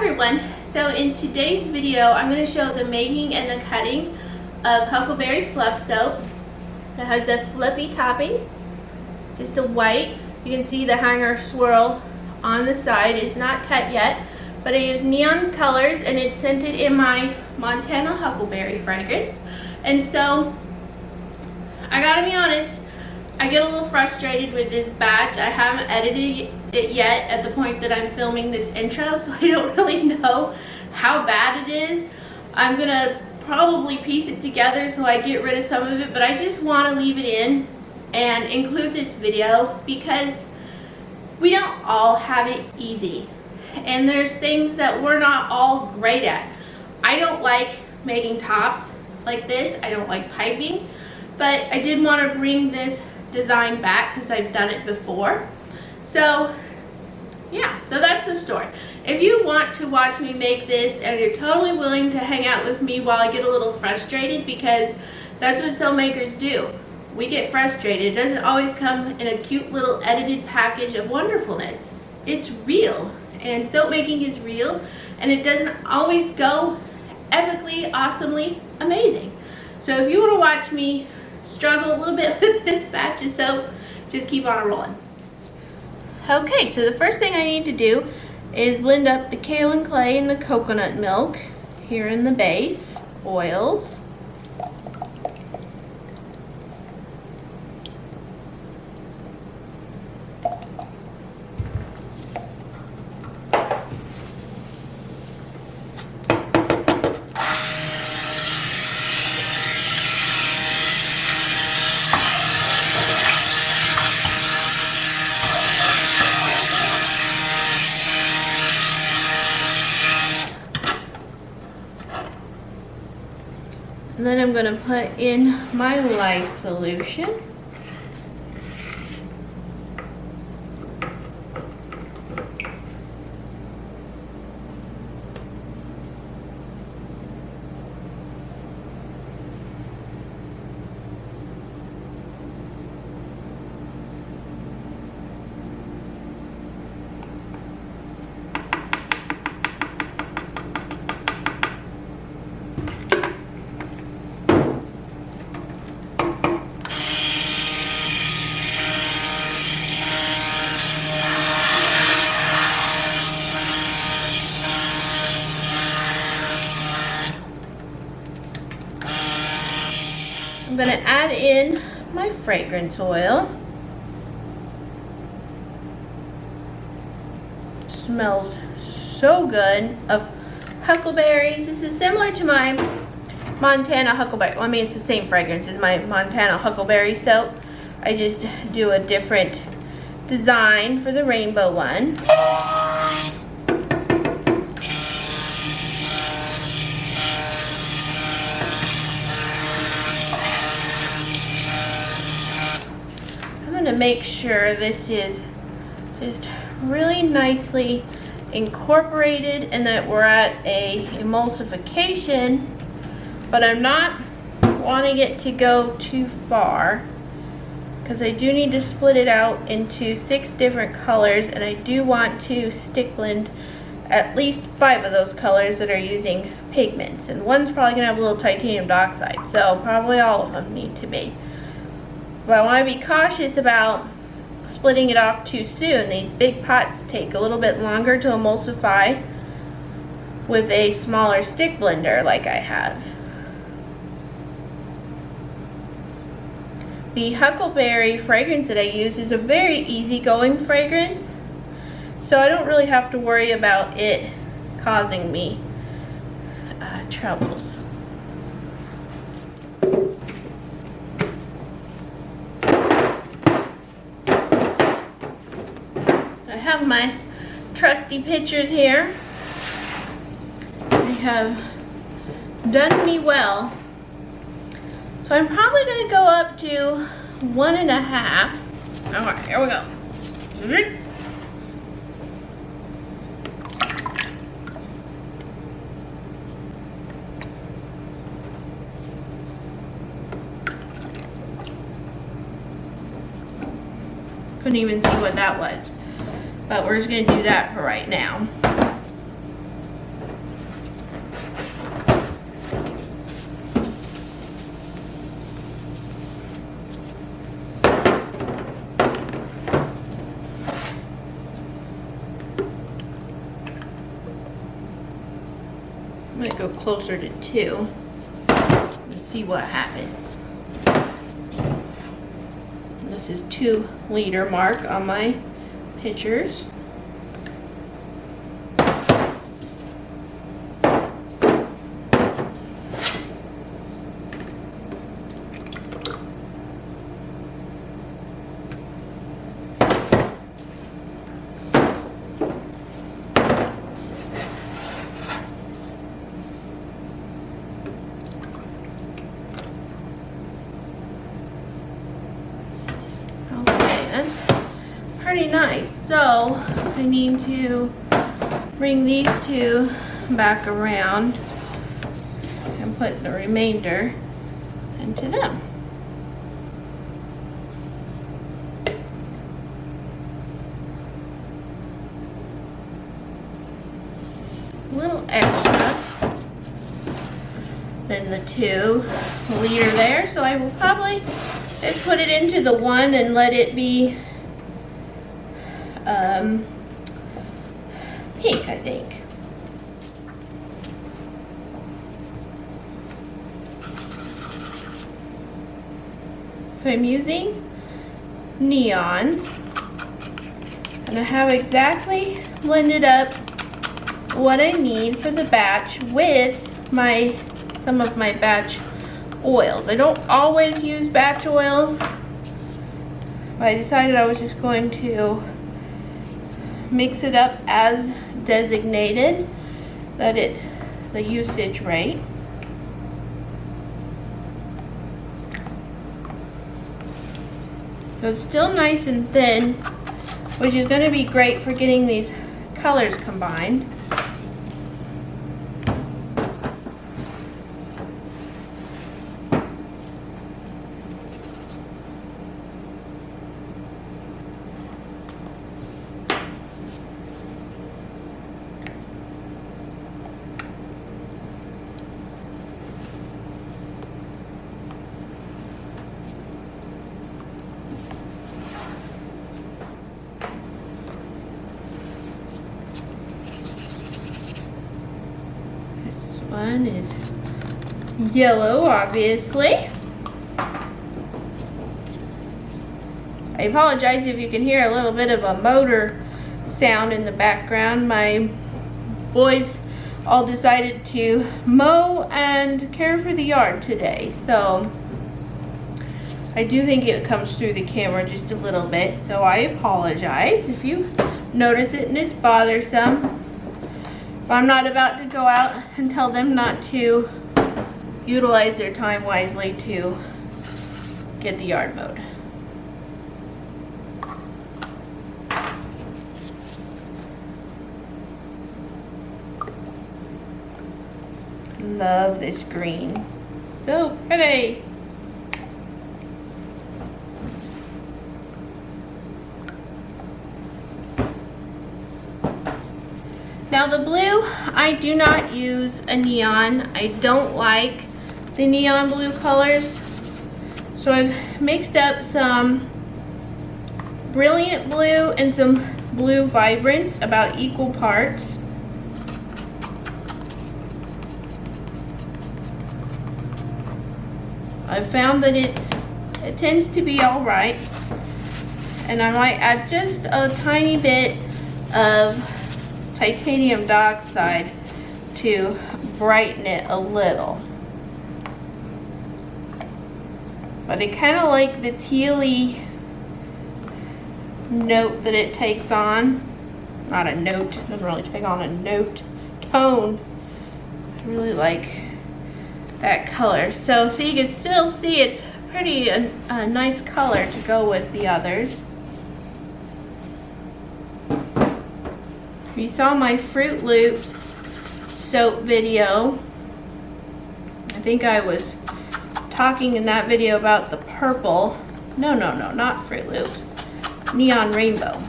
everyone, so in today's video I'm going to show the making and the cutting of Huckleberry Fluff Soap. It has a fluffy topping, just a white. You can see the hanger swirl on the side. It's not cut yet, but I use neon colors and it's scented in my Montana Huckleberry fragrance. And so I gotta be honest, I get a little frustrated with this batch. I haven't edited it yet at the point that I'm filming this intro, so I don't really know how bad it is. I'm gonna probably piece it together so I get rid of some of it, but I just want to leave it in and include this video because we don't all have it easy. And there's things that we're not all great at. I don't like making tops like this. I don't like piping, but I did want to bring this design back because I've done it before. So yeah, so that's the story. If you want to watch me make this and you're totally willing to hang out with me while I get a little frustrated, because that's what soapmakers do. We get frustrated. It doesn't always come in a cute little edited package of wonderfulness. It's real, and soap making is real, and it doesn't always go epically, awesomely amazing. So if you want to watch me struggle a little bit with this batch of soap, just keep on rolling. Okay, so the first thing I need to do is blend up the kaolin clay and the coconut milk here in the base, oils. And then I'm going to put in my lye solution. I'm going to add in my fragrance oil. Smells so good of huckleberries. This is similar to my Montana Huckleberry. Well, I mean, it's the same fragrance as my Montana Huckleberry soap. I just do a different design for the rainbow one. To make sure this is just really nicely incorporated and that we're at a emulsification, but I'm not wanting it to go too far because I do need to split it out into 6 different colors, and I do want to stick blend at least 5 of those colors that are using pigments, and one's probably gonna have a little titanium dioxide, so probably all of them need to be. But I want to be cautious about splitting it off too soon. These big pots take a little bit longer to emulsify with a smaller stick blender like I have. The Huckleberry fragrance that I use is a very easygoing fragrance, so I don't really have to worry about it causing me troubles. I have my trusty pitchers here. They have done me well. So I'm probably going to go up to 1.5. All right, here we go. Couldn't even see what that was. But we're just going to do that for right now. I'm gonna go closer to 2 and see what happens. This is 2-liter mark on my pitchers. Pretty nice. So I need to bring these 2 back around and put the remainder into them. A little extra than the 2-liter there, so I will probably just put it into the 1 and let it be pink, I think. So I'm using neons, and I have exactly blended up what I need for the batch with some of my batch oils. I don't always use batch oils, but I decided I was just going to mix it up as designated, the usage rate. So it's still nice and thin, which is going to be great for getting these colors combined. One is yellow, obviously. I apologize if you can hear a little bit of a motor sound in the background. My boys all decided to mow and care for the yard today, so I do think it comes through the camera just a little bit, so I apologize if you notice it and it's bothersome. But I'm not about to go out and tell them not to utilize their time wisely to get the yard mowed. Love this green. So pretty. Now the blue, I do not use a neon. I don't like the neon blue colors. So I've mixed up some brilliant blue and some blue vibrance, about equal parts. I've found that it tends to be all right. And I might add just a tiny bit of titanium dioxide to brighten it a little. But I kind of like the tealy note that it takes on. Not a note, it doesn't really take on a note, tone. I really like that color. So you can still see it's pretty a nice color to go with the others. If you saw my Fruit Loops soap video, I think I was talking in that video about the purple. No, not Fruit Loops. Neon Rainbow.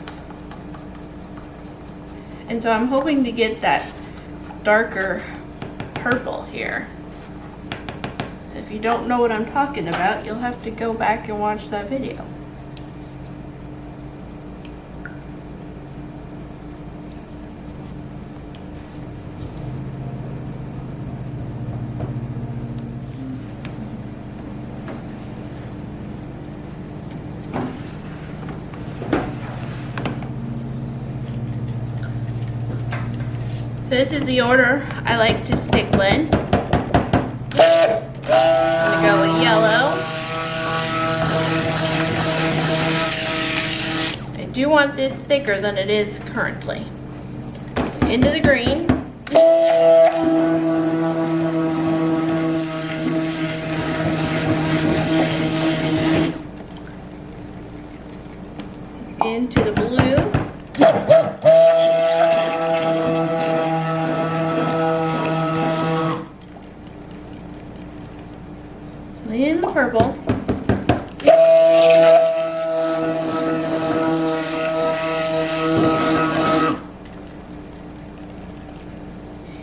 And so I'm hoping to get that darker purple here. If you don't know what I'm talking about, you'll have to go back and watch that video. This is the order I like to stick blend. I'm gonna go with yellow. I do want this thicker than it is currently. Into the green. Into the blue. In the purple.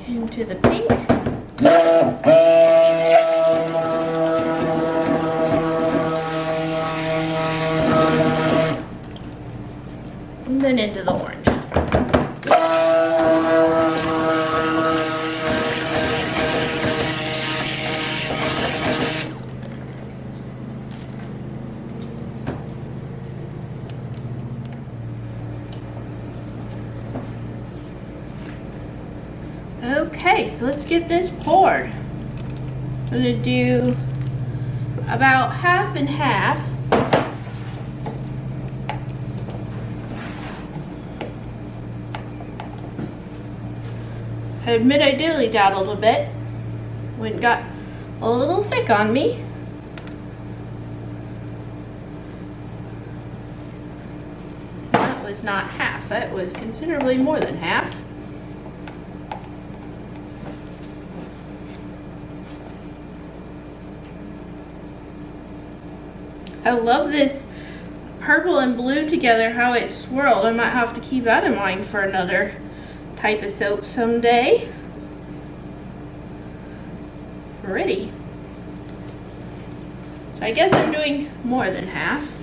Into the pink. And then into the orange. Okay, so let's get this poured. I'm going to do about half and half. I admit I dilly-daddled a bit when it got a little thick on me. That was not half, that was considerably more than half. I love this purple and blue together, how it swirled. I might have to keep that in mind for another type of soap someday. Pretty. So I guess I'm doing more than half.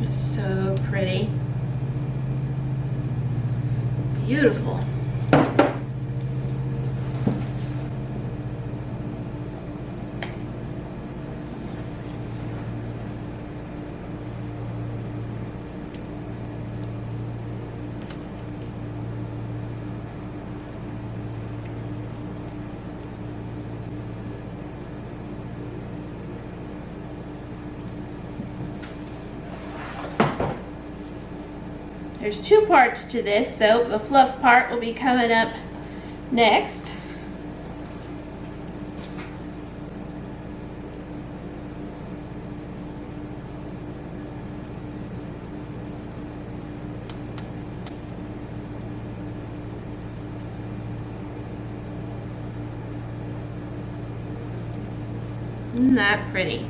It's so pretty. Beautiful. There's two parts to this soap. The fluff part will be coming up next. Isn't that pretty?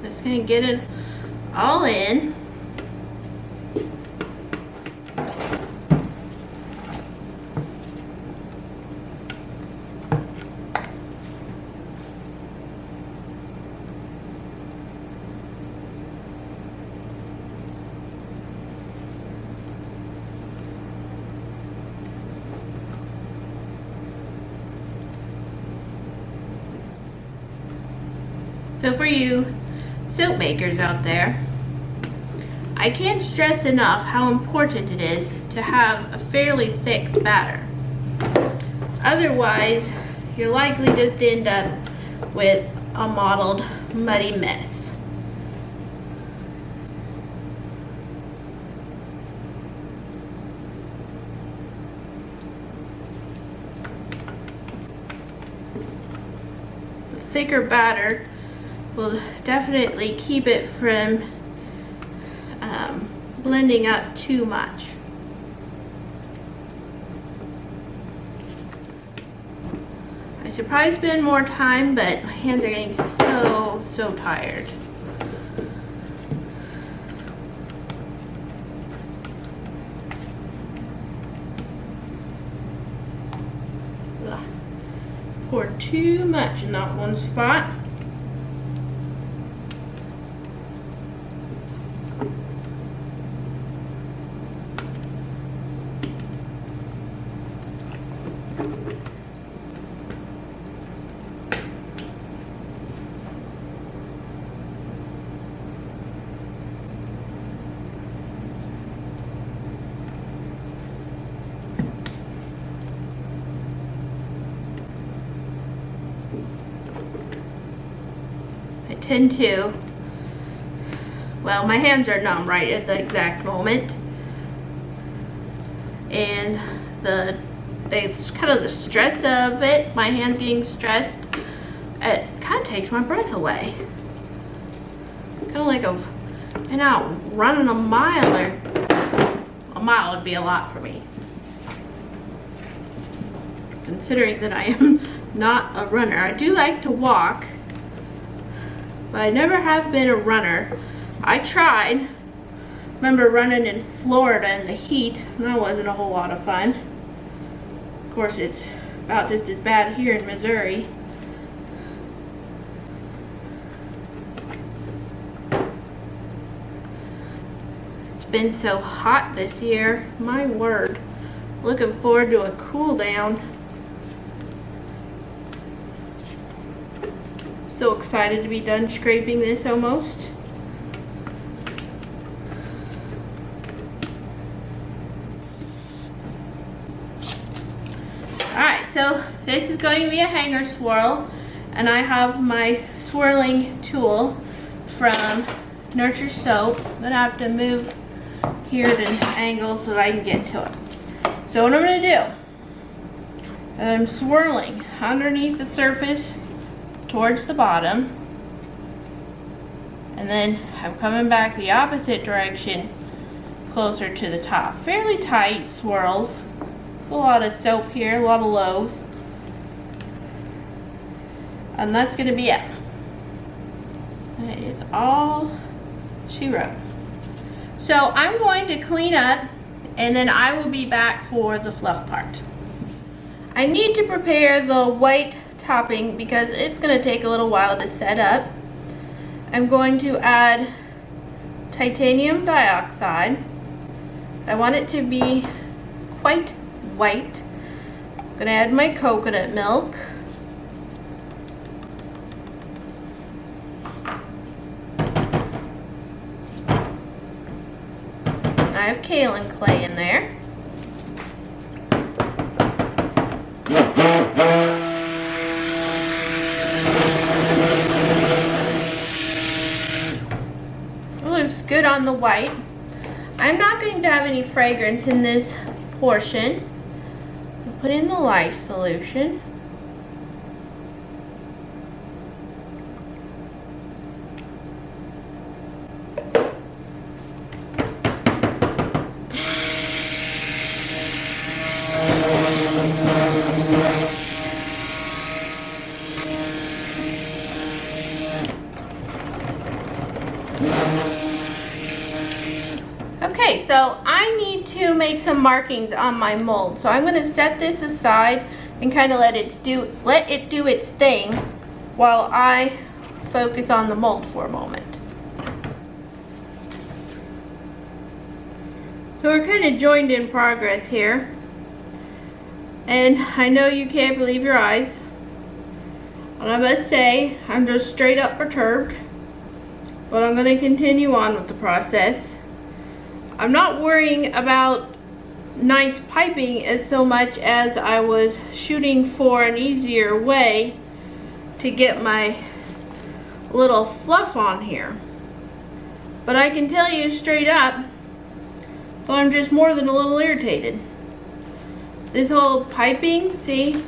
Just gonna get it all in. So for you soap makers out there, I can't stress enough how important it is to have a fairly thick batter. Otherwise, you're likely just to end up with a mottled, muddy mess. The thicker batter will definitely keep it from blending up too much. should probably spend more time, but my hands are getting so tired. Ugh. Poured too much in that one spot. Tend to, well, my hands are numb right at the exact moment, and it's kind of the stress of it, my hands getting stressed, it kind of takes my breath away. Kind of like I've been out running a mile, or a mile would be a lot for me, considering that I am not a runner. I do like to walk, but I never have been a runner. I tried. Remember running in Florida in the heat, and that wasn't a whole lot of fun. Of course, it's about just as bad here in Missouri. It's been so hot this year, my word. Looking forward to a cool down. So excited to be done scraping this almost. Alright, so this is going to be a hanger swirl, and I have my swirling tool from Nurture Soap. I'm going to have to move here at an angle so that I can get to it. So what I'm going to do, I'm swirling underneath the surface towards the bottom, and then I'm coming back the opposite direction closer to the top. Fairly tight swirls. A lot of soap here, a lot of loaves, and that's going to be it. It's all she wrote. So I'm going to clean up, and then I will be back for the fluff part. I need to prepare the white topping because it's going to take a little while to set up. I'm going to add titanium dioxide. I want it to be quite white. I'm going to add my coconut milk. I have kaolin clay in there. Looks good on the white. I'm not going to have any fragrance in this portion. I'll put in the lye solution. Okay, so I need to make some markings on my mold. So I'm going to set this aside and kind of let it do its thing while I focus on the mold for a moment. So we're kind of joined in progress here. And I know you can't believe your eyes. And I must say, I'm just straight up perturbed. But I'm going to continue on with the process. I'm not worrying about nice piping as so much as I was shooting for an easier way to get my little fluff on here. But I can tell you straight up, so I'm just more than a little irritated. This whole piping, see,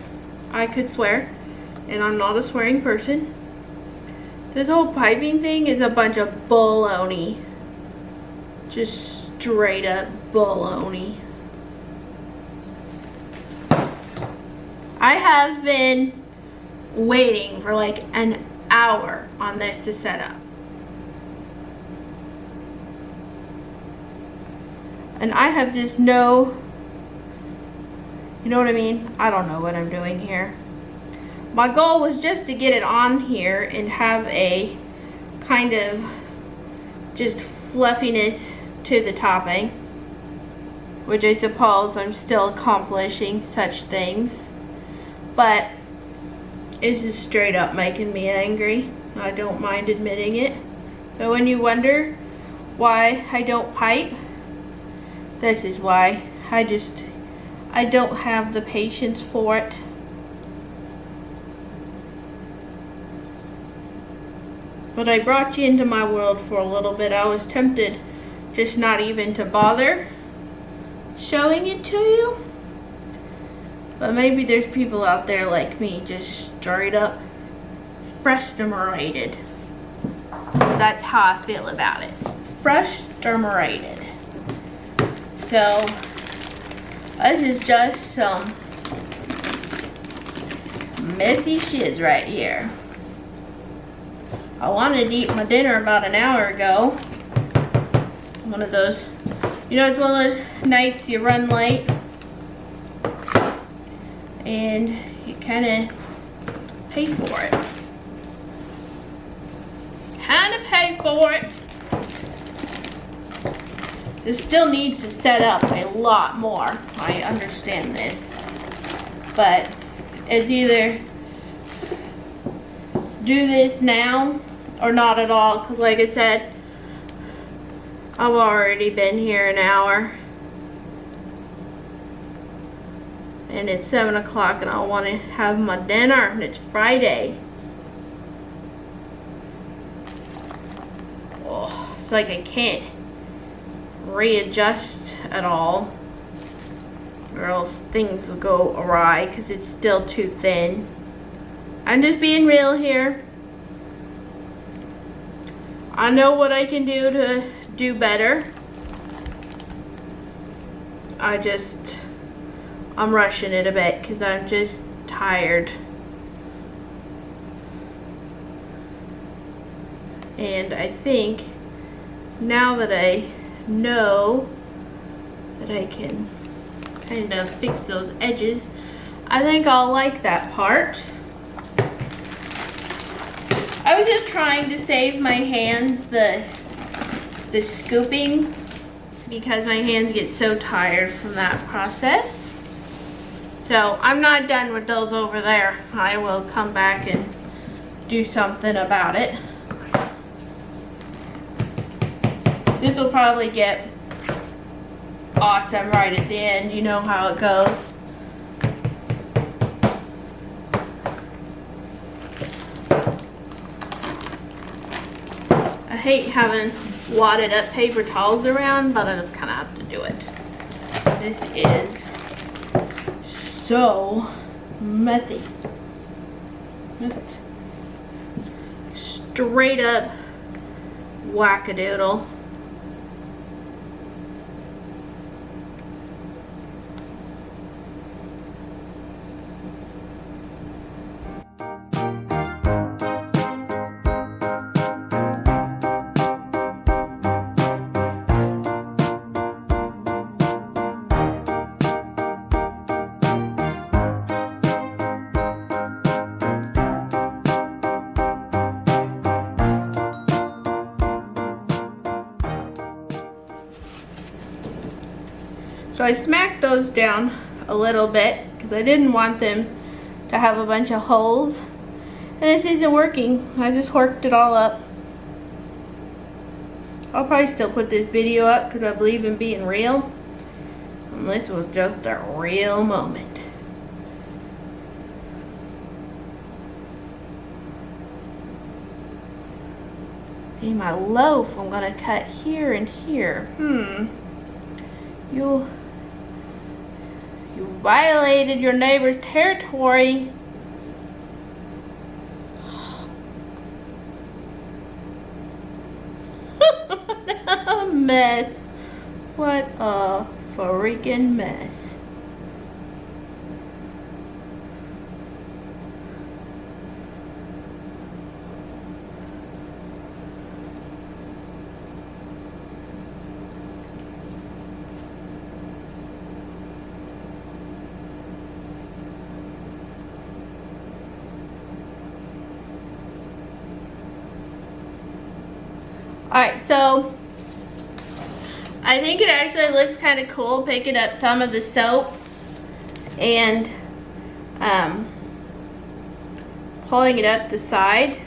I could swear, and I'm not a swearing person. This whole piping thing is a bunch of baloney. Just straight up baloney. I have been waiting for like an hour on this to set up. And I have just no, you know what I mean? I don't know what I'm doing here. My goal was just to get it on here and have a kind of just fluffiness to the topping, which I suppose I'm still accomplishing such things. But it's just straight up making me angry. I don't mind admitting it. But when you wonder why I don't pipe, this is why. I don't have the patience for it. But I brought you into my world for a little bit. I was tempted just not even to bother showing it to you. But maybe there's people out there like me, just straight up frustrated. That's how I feel about it. Frustrated. So, this is just some messy shiz right here. I wanted to eat my dinner about an hour ago. One of those, you know, it's one of those nights you run late and you kind of pay for it. This still needs to set up a lot more. I understand this. But it's either do this now or not at all, because like I said, I've already been here an hour and it's 7 o'clock and I want to have my dinner and it's Friday. Oh, it's like I can't readjust at all or else things will go awry because it's still too thin. I'm just being real here. I know what I can do to do better. I'm rushing it a bit because I'm just tired. And I think now that I know that I can kind of fix those edges, I think I'll like that part. I was just trying to save my hands the scooping because my hands get so tired from that process. So I'm not done with those over there. I will come back and do something about it. This will probably get awesome right at the end. You know how it goes. I hate having wadded up paper towels around, but I just kind of have to do it. This is so messy. Just straight up wackadoodle. So I smacked those down a little bit because I didn't want them to have a bunch of holes. And this isn't working. I just worked it all up. I'll probably still put this video up because I believe in being real. And this was just a real moment. See, my loaf I'm gonna cut here and here. You violated your neighbor's territory. A mess. What a freaking mess. Alright, so I think it actually looks kind of cool picking up some of the soap and pulling it up the side.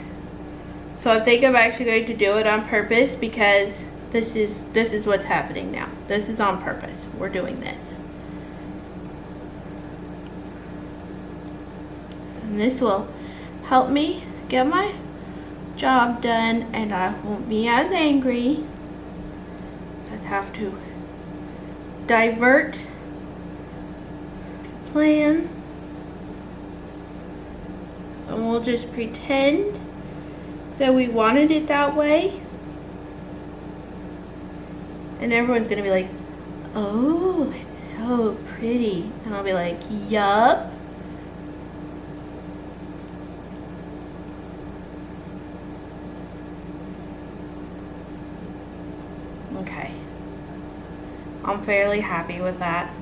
So I think I'm actually going to do it on purpose because this is what's happening now. This is on purpose. We're doing this. And this will help me get my job done and I won't be as angry. Just have to divert the plan. And we'll just pretend that we wanted it that way. And everyone's gonna be like, oh, it's so pretty. And I'll be like, yup. Okay. I'm fairly happy with that.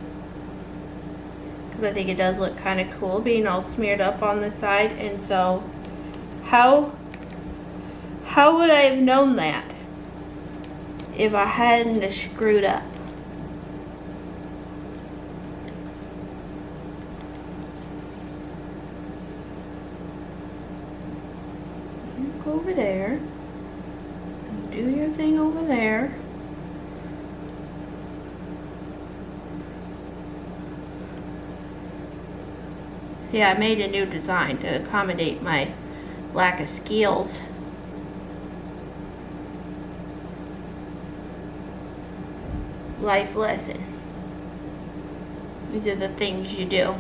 Because I think it does look kind of cool being all smeared up on the side. And so, how would I have known that if I hadn't screwed up? You go over there and do your thing over there. See, I made a new design to accommodate my lack of skills. Life lesson. These are the things you do.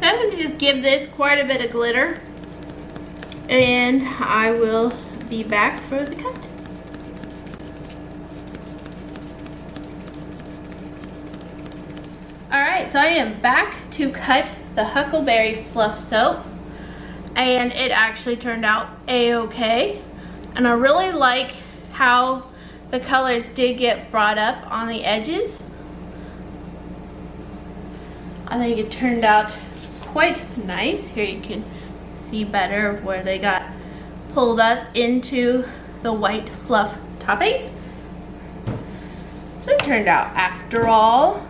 I'm going to just give this quite a bit of glitter and I will be back for the cut. Alright, so I am back to cut the Huckleberry Fluff Soap and it actually turned out a-okay. And I really like how the colors did get brought up on the edges. I think it turned out quite nice. Here you can see better of where they got pulled up into the white fluff topping. So it turned out after all.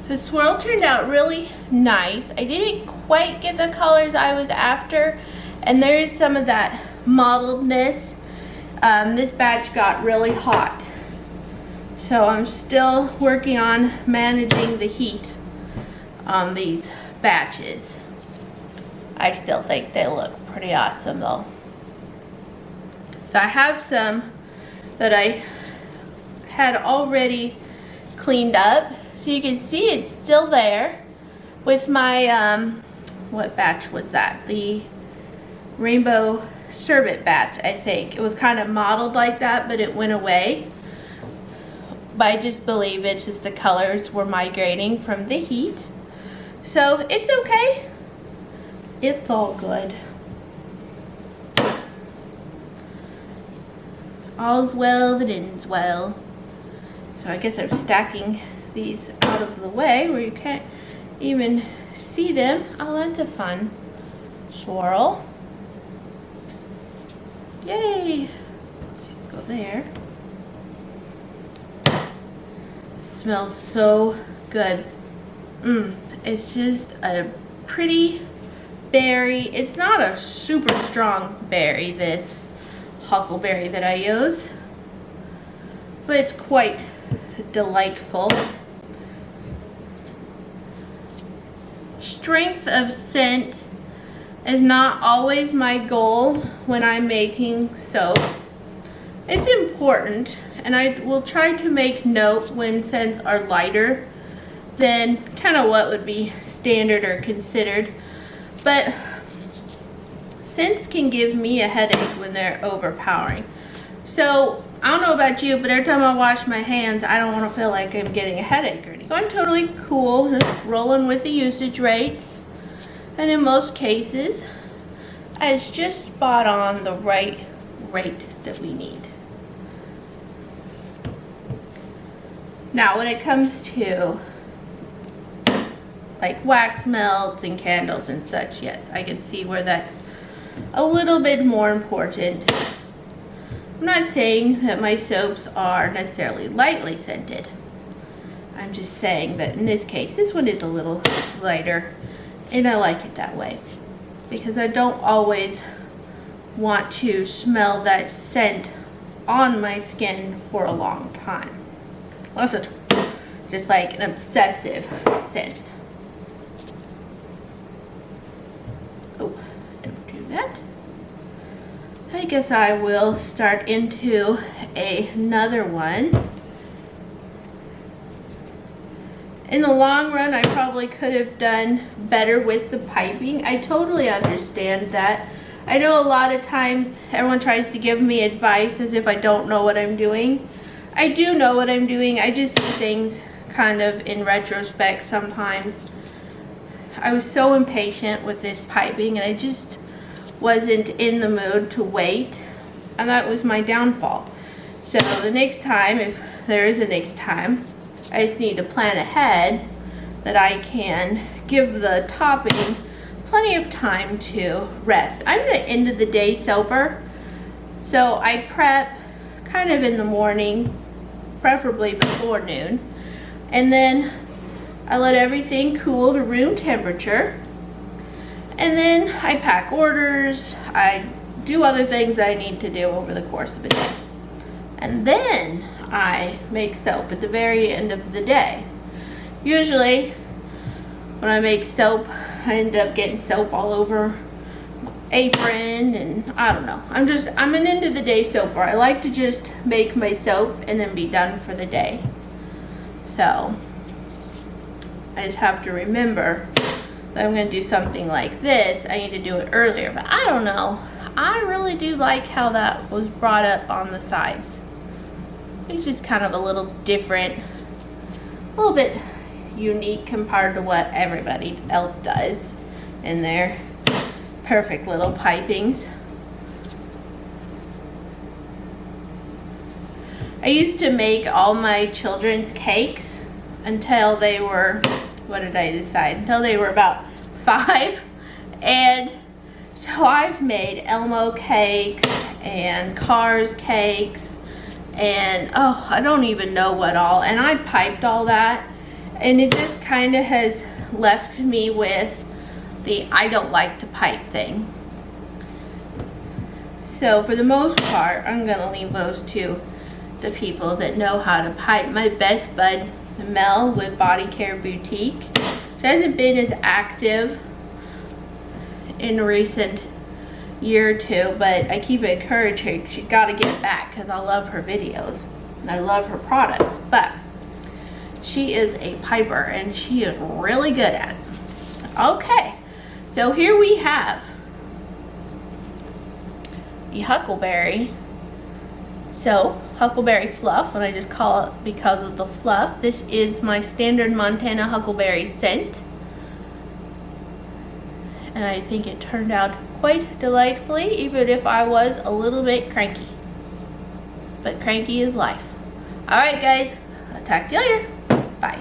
The swirl turned out really nice. I didn't quite get the colors I was after, and there is some of that mottledness. This batch got really hot, so I'm still working on managing the heat on these batches. I still think they look pretty awesome though. So I have some that I had already cleaned up. So you can see it's still there with my, what batch was that? The Rainbow Sherbet batch, I think. It was kind of modeled like that, but it went away. But I just believe it's just the colors were migrating from the heat. So it's okay. It's all good. All's well that ends well. So I guess I'm stacking these out of the way where you can't even see them. Oh, that's a fun swirl. Yay! Go there. Smells so good. It's just a pretty berry. It's not a super strong berry, this huckleberry that I use, but it's quite delightful. strength of scent is not always my goal when I'm making soap. It's important, and I will try to make note when scents are lighter than kind of what would be standard or considered. But scents can give me a headache when they're overpowering. So I don't know about you, but every time I wash my hands, I don't want to feel like I'm getting a headache or anything. So I'm totally cool just rolling with the usage rates. And in most cases, it's just spot on the right rate that we need. Now when it comes to like wax melts and candles and such, yes, I can see where that's a little bit more important. I'm not saying that my soaps are necessarily lightly scented. I'm just saying that in this case, this one is a little lighter, and I like it that way because I don't always want to smell that scent on my skin for a long time. Also, just like an obsessive scent. Oh, don't do that. I guess I will start into another one. In the long run, I probably could have done better with the piping. I totally understand that. I know a lot of times everyone tries to give me advice as if I don't know what I'm doing. I do know what I'm doing. I just see things kind of in retrospect sometimes. I was so impatient with this piping, and I just wasn't in the mood to wait, and that was my downfall. So the next time, if there is a next time, I just need to plan ahead that I can give the topping plenty of time to rest. I'm the end of the day soaper, so I prep kind of in the morning, preferably before noon, and then I let everything cool to room temperature. And then I pack orders, I do other things I need to do over the course of a day. And then I make soap at the very end of the day. Usually, when I make soap, I end up getting soap all over my apron, and I don't know. I'm an end of the day soaper. I like to just make my soap and then be done for the day. So, I just have to remember that I'm going to do something like this. I need to do it earlier, but I don't know. I really do like how that was brought up on the sides. It's just kind of a little different, a little bit unique compared to what everybody else does in their perfect little pipings. I used to make all my children's cakes until they were, what did I decide? Until they were about 5. And so I've made Elmo cakes and Cars cakes and I don't even know what all. And I piped all that. And it just kind of has left me with the I don't like to pipe thing. So for the most part, I'm going to leave those to the people that know how to pipe. My best bud, Mel with Body Care Boutique, she hasn't been as active in a recent year or two, but I keep encouraging her. She's got to get back because I love her videos. I love her products, but she is a piper and she is really good at it. Okay, so here we have the Huckleberry soap, Huckleberry Fluff, and I just call it because of the fluff. This is my standard Montana Huckleberry scent, and I think it turned out quite delightfully, even if I was a little bit cranky. But cranky is life. Alright guys, I'll talk to you later. Bye.